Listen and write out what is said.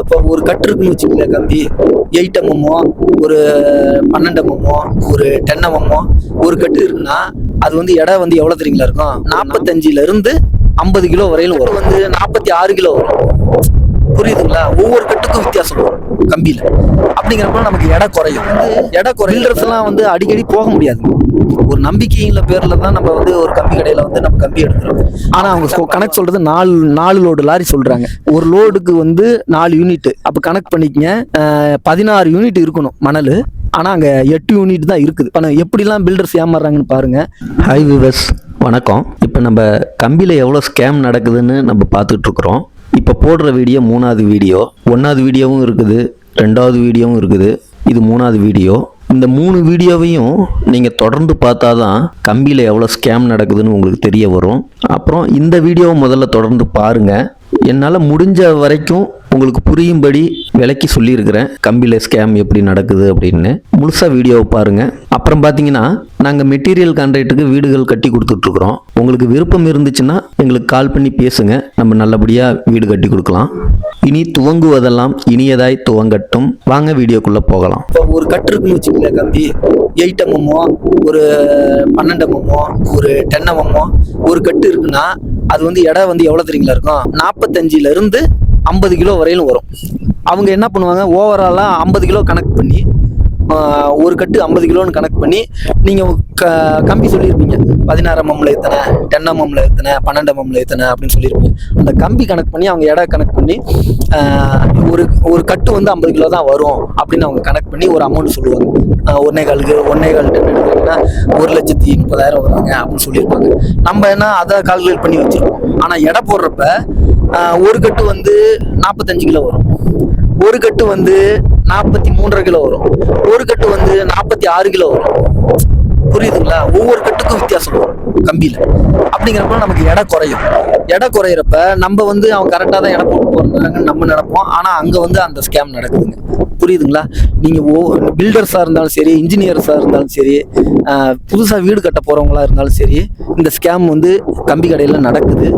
இப்போ ஒரு கட்டு இருக்குன்னு வச்சுக்கல கம்பி 8 mm ஒரு 12 mm ஒரு 10 mm ஒரு கட்டு இருக்குன்னா அது வந்து எடை வந்து எவ்வளவு தெரியுங்களா இருக்கும்? 45 இருந்து 50 கிலோ வரையிலும் வரும். வந்து 46 கிலோ வரும். புரியுதுங்களா? ஒவ்வொரு கட்டுக்கும் வித்தியாசம் வரும் கம்பியில. அப்படிங்கிறப்ப நமக்கு எடை குறையும். எடை பில்டர்ஸ் எல்லாம் வந்து அடிக்கடி போக முடியாது. ஒரு நம்பிக்கையில பேர்ல தான் நம்ம வந்து ஒரு கம்பி கடையில வந்து நம்ம கம்பி எடுக்கிறோம். ஆனா அவங்க கணக்கு சொல்றது 4 லோடு லாரி சொல்றாங்க. ஒரு லோடுக்கு வந்து 4 யூனிட். அப்ப கணக்கு பண்ணிக்கங்க, 16 யூனிட் இருக்கணும் மணல். ஆனா அங்க 8 யூனிட் தான் இருக்குது. எப்படிலாம் பில்டர்ஸ் ஏமாறுறாங்கன்னு பாருங்க. ஹாய் விவர்ஸ், வணக்கம். இப்போ நம்ம கம்பியில் எவ்வளோ ஸ்கேம் நடக்குதுன்னு நம்ம பார்த்துட்டு இருக்கிறோம். இப்போ போடுற வீடியோ 3வது வீடியோ. 1வது வீடியோவும் இருக்குது, 2வது வீடியோவும் இருக்குது, இது 3வது வீடியோ. இந்த 3 வீடியோவையும் நீங்கள் தொடர்ந்து பார்த்தா தான் கம்பியில் எவ்வளோ ஸ்கேம் நடக்குதுன்னு உங்களுக்கு தெரிய வரும். அப்புறம் இந்த வீடியோவை முதல்ல தொடர்ந்து பாருங்கள். என்னால் முடிஞ்ச வரைக்கும் உங்களுக்கு புரியும்படி விளக்கி சொல்லியிருக்கிறேன் கம்பியில் ஸ்கேம் எப்படி நடக்குது அப்படின்னு. முழுசாக வீடியோவை பாருங்கள். அப்புறம் பார்த்தீங்கன்னா நாங்கள் மெட்டீரியல் கான்ட்ராக்டுக்கு வீடுகள் கட்டி கொடுத்துட்ருக்குறோம். உங்களுக்கு விருப்பம் இருந்துச்சுன்னா எங்களுக்கு கால் பண்ணி பேசுங்க, நம்ம நல்லபடியாக வீடு கட்டி கொடுக்கலாம். இனி துவங்குவதெல்லாம் இனியதாய் துவங்கட்டும். வாங்க வீடியோக்குள்ளே போகலாம். இப்போ ஒரு கட்டு இருக்குன்னு வச்சுக்கல கம்பி 8 mm ஒரு 12 mm ஒரு 10 mm ஒரு கட்டு இருக்குன்னா அது வந்து எடை வந்து எவ்வளவு தெரியுங்களா இருக்கும்? 45 இருந்து 50 கிலோ வரையிலும் வரும். அவங்க என்ன பண்ணுவாங்க, ஓவராலாக 50 கிலோ கணக்கு பண்ணி ஒரு கட்டு 50 கிலோன்னு கணக்கு பண்ணி நீங்கள் கம்பி சொல்லியிருப்பீங்க. 16 mm எத்தனை, 10 mm எத்தனை, 12 mm எத்தனை அப்படின்னு சொல்லியிருப்பீங்க. அந்த கம்பி கணக்கு பண்ணி அவங்க எடை கணக்கு பண்ணி ஒரு கட்டு வந்து 50 கிலோ தான் வரும் அப்படின்னு அவங்க கணக்கு பண்ணி ஒரு அமௌண்ட் சொல்லுவாங்க. 1.25 டன் எடுத்தாங்கன்னா 1,30,000 வருவாங்க அப்படின்னு சொல்லியிருப்பாங்க. நம்ம என்ன அதை கால்குலேட் பண்ணி வச்சிருப்போம். ஆனால் எடை போடுறப்ப ஒரு கட்டு வந்து 45 கிலோ வரும், ஒரு கட்டு வந்து 43.5 கிலோ வரும், ஒரு கட்டு வந்து 46 கிலோ வரும். புரியுதுங்களா? ஒவ்வொரு கட்டுக்கும் வித்தியாசம் வரும் கம்பியில. அப்படிங்கிறப்ப நமக்கு எடை குறையும். எடை குறையிறப்ப நம்ம வந்து அவங்க கரெக்டாக தான் எடை போட்டு போறாங்கன்னு நம்ம நினைப்போம். ஆனா அங்க வந்து அந்த ஸ்கேம் நடக்குதுங்க. புரியுதுங்களா? நீங்க பில்டர்ஸா இருந்தாலும் சரி, இன்ஜினியர்ஸா இருந்தாலும் சரி, புதுசா வீடு கட்ட போறவங்களா இருந்தாலும் சரி, இந்த ஸ்கேம் வந்து கம்பி கடையில நடக்குது.